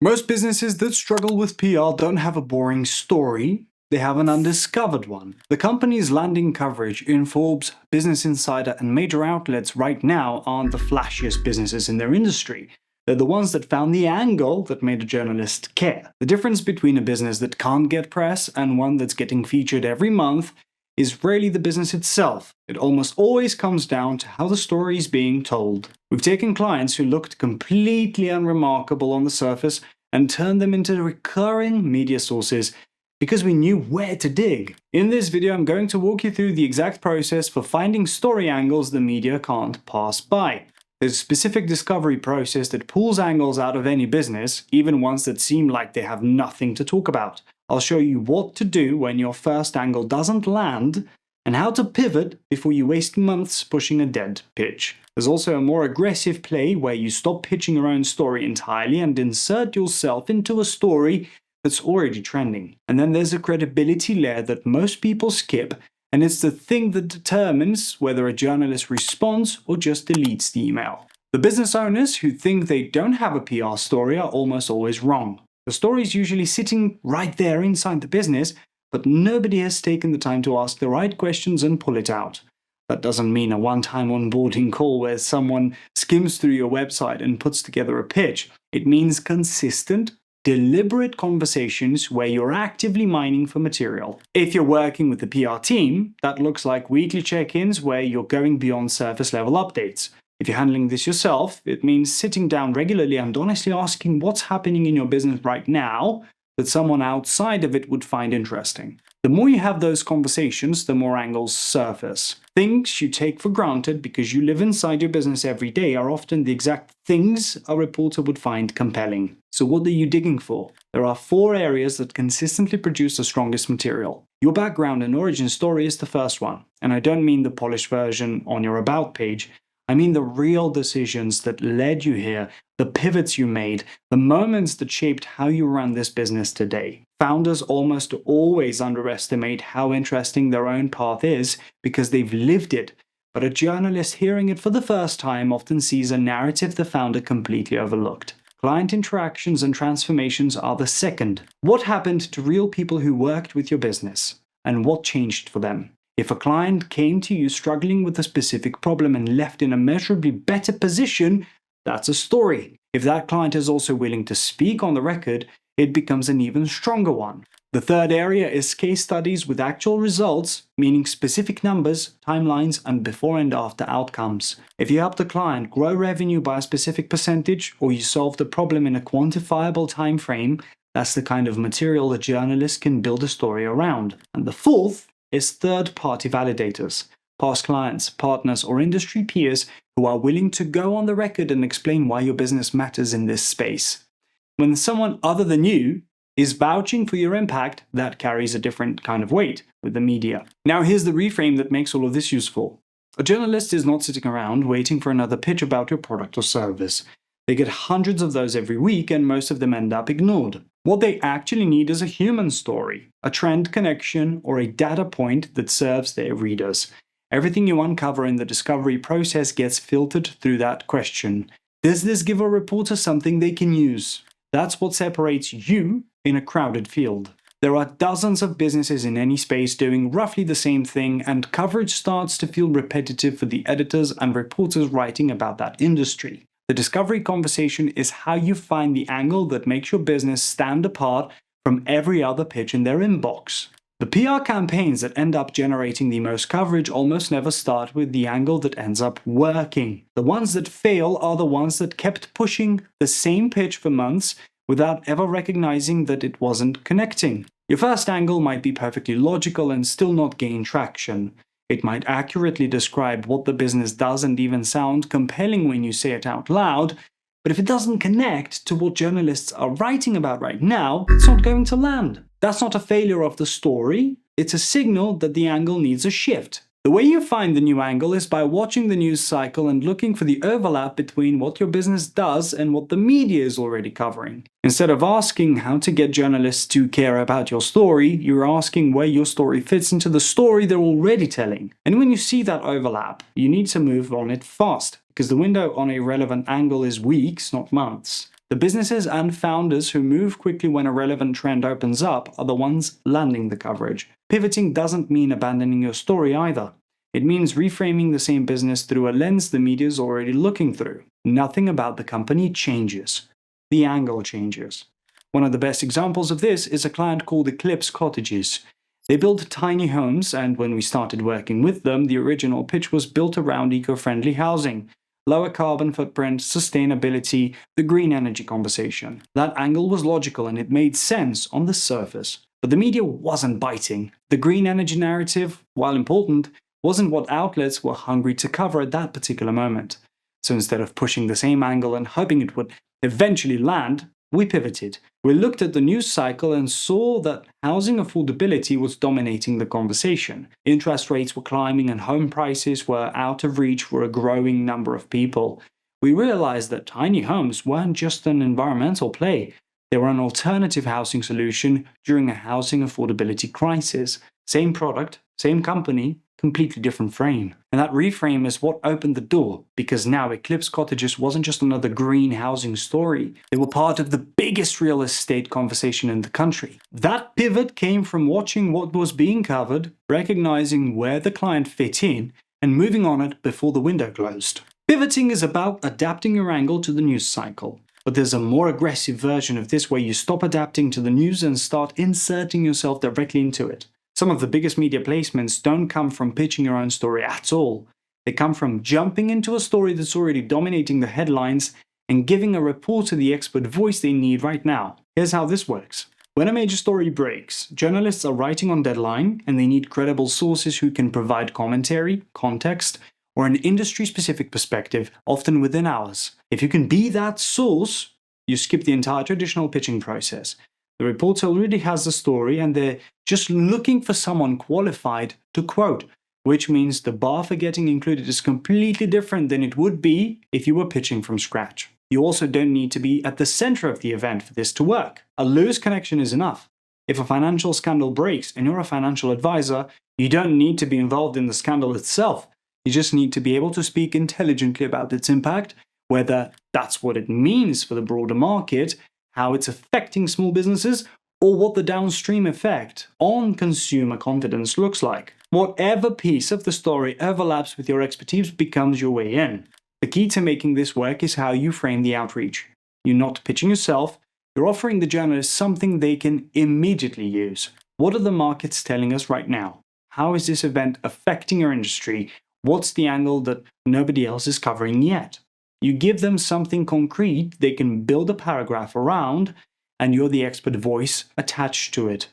Most businesses that struggle with PR don't have a boring story, they have an undiscovered one. The company's landing coverage in Forbes, Business Insider, and major outlets right now aren't the flashiest businesses in their industry. They're the ones that found the angle that made a journalist care. The difference between a business that can't get press and one that's getting featured every month is really the business itself. It almost always comes down to how the story is being told. We've taken clients who looked completely unremarkable on the surface and turned them into recurring media sources because we knew where to dig. In this video, I'm going to walk you through the exact process for finding story angles the media can't pass by. There's a specific discovery process that pulls angles out of any business, even ones that seem like they have nothing to talk about. I'll show you what to do when your first angle doesn't land, and how to pivot before you waste months pushing a dead pitch. There's also a more aggressive play where you stop pitching your own story entirely and insert yourself into a story that's already trending. And then there's a credibility layer that most people skip, and it's the thing that determines whether a journalist responds or just deletes the email. The business owners who think they don't have a PR story are almost always wrong. The story is usually sitting right there inside the business, but nobody has taken the time to ask the right questions and pull it out. That doesn't mean a one-time onboarding call where someone skims through your website and puts together a pitch. It means consistent, deliberate conversations where you're actively mining for material. If you're working with the PR team, that looks like weekly check-ins where you're going beyond surface-level updates. If you're handling this yourself, it means sitting down regularly and honestly asking what's happening in your business right now that someone outside of it would find interesting. The more you have those conversations, the more angles surface. Things you take for granted because you live inside your business every day are often the exact things a reporter would find compelling. So what are you digging for? There are 4 areas that consistently produce the strongest material. Your background and origin story is the first one, and I don't mean the polished version on your about page. I mean the real decisions that led you here, the pivots you made, the moments that shaped how you run this business today. Founders almost always underestimate how interesting their own path is because they've lived it, but a journalist hearing it for the first time often sees a narrative the founder completely overlooked. Client interactions and transformations are the second. What happened to real people who worked with your business? And what changed for them? If a client came to you struggling with a specific problem and left in a measurably better position, that's a story. If that client is also willing to speak on the record, it becomes an even stronger one. The third area is case studies with actual results, meaning specific numbers, timelines, and before and after outcomes. If you helped a client grow revenue by a specific percentage, or you solved a problem in a quantifiable time frame, that's the kind of material a journalist can build a story around. And the fourth is third-party validators, past clients, partners, or industry peers who are willing to go on the record and explain why your business matters in this space. When someone other than you is vouching for your impact, that carries a different kind of weight with the media. Now here's the reframe that makes all of this useful. A journalist is not sitting around waiting for another pitch about your product or service. They get hundreds of those every week, and most of them end up ignored. What they actually need is a human story, a trend connection, or a data point that serves their readers. Everything you uncover in the discovery process gets filtered through that question. Does this give a reporter something they can use? That's what separates you in a crowded field. There are dozens of businesses in any space doing roughly the same thing, and coverage starts to feel repetitive for the editors and reporters writing about that industry. The discovery conversation is how you find the angle that makes your business stand apart from every other pitch in their inbox. The PR campaigns that end up generating the most coverage almost never start with the angle that ends up working. The ones that fail are the ones that kept pushing the same pitch for months without ever recognizing that it wasn't connecting. Your first angle might be perfectly logical and still not gain traction. It might accurately describe what the business does and even sound compelling when you say it out loud, but if it doesn't connect to what journalists are writing about right now, it's not going to land. That's not a failure of the story, it's a signal that the angle needs a shift. The way you find the new angle is by watching the news cycle and looking for the overlap between what your business does and what the media is already covering. Instead of asking how to get journalists to care about your story, you're asking where your story fits into the story they're already telling. And when you see that overlap, you need to move on it fast, because the window on a relevant angle is weeks, not months. The businesses and founders who move quickly when a relevant trend opens up are the ones landing the coverage. Pivoting doesn't mean abandoning your story either. It means reframing the same business through a lens the media is already looking through. Nothing about the company changes. The angle changes. One of the best examples of this is a client called Eclipse Cottages. They build tiny homes, and when we started working with them, the original pitch was built around eco-friendly housing. Lower carbon footprint, sustainability, the green energy conversation. That angle was logical and it made sense on the surface. But the media wasn't biting. The green energy narrative, while important, wasn't what outlets were hungry to cover at that particular moment. So instead of pushing the same angle and hoping it would eventually land, we pivoted. We looked at the news cycle and saw that housing affordability was dominating the conversation. Interest rates were climbing and home prices were out of reach for a growing number of people. We realized that tiny homes weren't just an environmental play. They were an alternative housing solution during a housing affordability crisis. Same product, same company, completely different frame. And that reframe is what opened the door, because now Eclipse Cottages wasn't just another green housing story. They were part of the biggest real estate conversation in the country. That pivot came from watching what was being covered, recognizing where the client fit in, and moving on it before the window closed. Pivoting is about adapting your angle to the news cycle. But there's a more aggressive version of this where you stop adapting to the news and start inserting yourself directly into it. Some of the biggest media placements don't come from pitching your own story at all. They come from jumping into a story that's already dominating the headlines and giving a reporter the expert voice they need right now. Here's how this works. When a major story breaks, journalists are writing on deadline and they need credible sources who can provide commentary, context, or an industry-specific perspective, often within hours. If you can be that source, you skip the entire traditional pitching process. The reporter already has the story and they're just looking for someone qualified to quote, which means the bar for getting included is completely different than it would be if you were pitching from scratch. You also don't need to be at the center of the event for this to work. A loose connection is enough. If a financial scandal breaks and you're a financial advisor, you don't need to be involved in the scandal itself. You just need to be able to speak intelligently about its impact, whether that's what it means for the broader market, how it's affecting small businesses, or what the downstream effect on consumer confidence looks like. Whatever piece of the story overlaps with your expertise becomes your way in. The key to making this work is how you frame the outreach. You're not pitching yourself, you're offering the journalist something they can immediately use. What are the markets telling us right now? How is this event affecting your industry? What's the angle that nobody else is covering yet? You give them something concrete they can build a paragraph around, and you're the expert voice attached to it.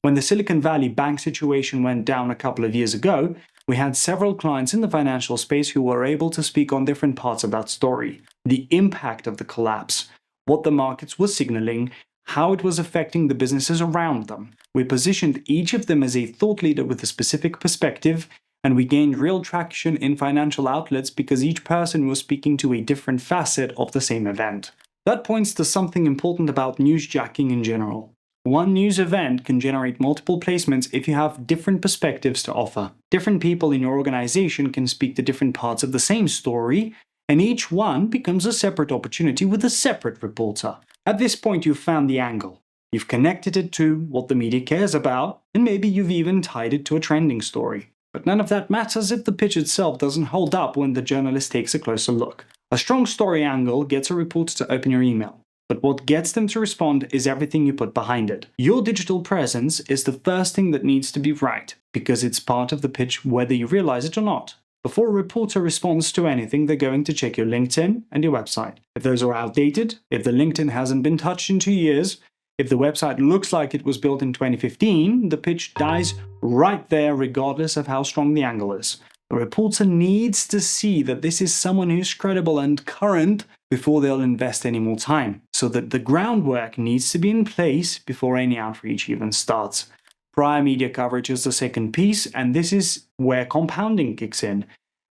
When the Silicon Valley Bank situation went down a couple of years ago, we had several clients in the financial space who were able to speak on different parts of that story. The impact of the collapse, what the markets were signaling, how it was affecting the businesses around them. We positioned each of them as a thought leader with a specific perspective, and we gained real traction in financial outlets because each person was speaking to a different facet of the same event. That points to something important about newsjacking in general. One news event can generate multiple placements if you have different perspectives to offer. Different people in your organization can speak to different parts of the same story, and each one becomes a separate opportunity with a separate reporter. At this point, you've found the angle. You've connected it to what the media cares about, and maybe you've even tied it to a trending story. But none of that matters if the pitch itself doesn't hold up when the journalist takes a closer look. A strong story angle gets a reporter to open your email, but what gets them to respond is everything you put behind it. Your digital presence is the first thing that needs to be right, because it's part of the pitch whether you realize it or not. Before a reporter responds to anything, they're going to check your LinkedIn and your website. If those are outdated, if the LinkedIn hasn't been touched in 2 years, if the website looks like it was built in 2015, the pitch dies right there regardless of how strong the angle is. The reporter needs to see that this is someone who's credible and current before they'll invest any more time, so that the groundwork needs to be in place before any outreach even starts. Prior media coverage is the second piece, and this is where compounding kicks in.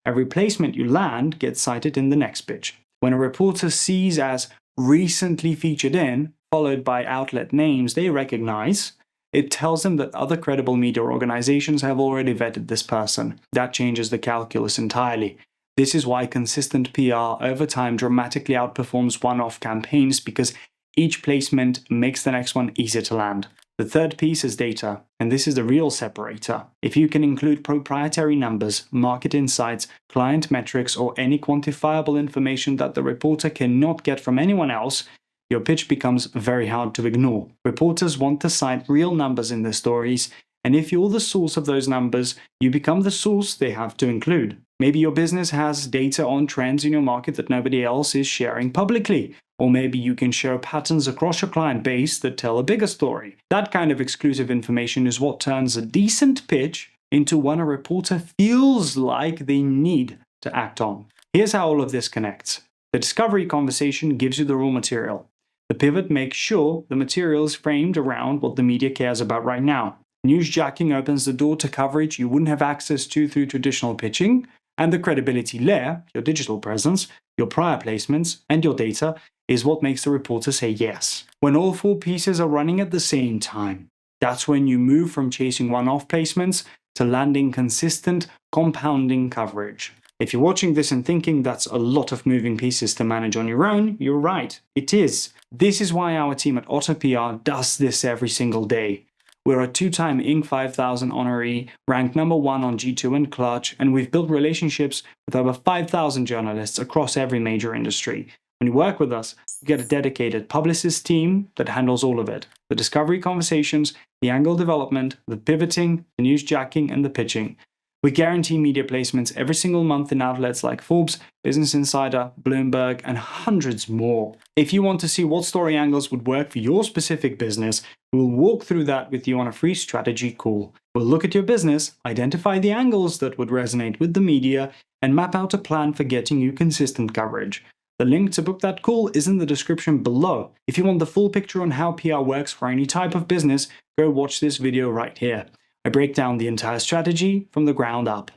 Every placement you land gets cited in the next pitch. When a reporter sees as recently featured in, followed by outlet names they recognize, it tells them that other credible media organizations have already vetted this person. That changes the calculus entirely. This is why consistent PR over time dramatically outperforms one-off campaigns, because each placement makes the next one easier to land. The third piece is data, and this is the real separator. If you can include proprietary numbers, market insights, client metrics, or any quantifiable information that the reporter cannot get from anyone else, your pitch becomes very hard to ignore. Reporters want to cite real numbers in their stories, and if you're the source of those numbers, you become the source they have to include. Maybe your business has data on trends in your market that nobody else is sharing publicly. Or maybe you can share patterns across your client base that tell a bigger story. That kind of exclusive information is what turns a decent pitch into one a reporter feels like they need to act on. Here's how all of this connects. The discovery conversation gives you the raw material. The pivot makes sure the material is framed around what the media cares about right now. Newsjacking opens the door to coverage you wouldn't have access to through traditional pitching, and the credibility layer, your digital presence, your prior placements, and your data, is what makes the reporter say yes. When all four pieces are running at the same time, that's when you move from chasing one-off placements to landing consistent, compounding coverage. If you're watching this and thinking that's a lot of moving pieces to manage on your own, you're right, it is. This is why our team at Otter PR does this every single day. We're a 2-time Inc. 5000 honoree, ranked number 1 on G2 and Clutch, and we've built relationships with over 5,000 journalists across every major industry. When you work with us, you get a dedicated publicist team that handles all of it. The discovery conversations, the angle development, the pivoting, the newsjacking, and the pitching. We guarantee media placements every single month in outlets like Forbes, Business Insider, Bloomberg, and hundreds more. If you want to see what story angles would work for your specific business, we'll walk through that with you on a free strategy call. We'll look at your business, identify the angles that would resonate with the media, and map out a plan for getting you consistent coverage. The link to book that call is in the description below. If you want the full picture on how PR works for any type of business, go watch this video right here. I break down the entire strategy from the ground up.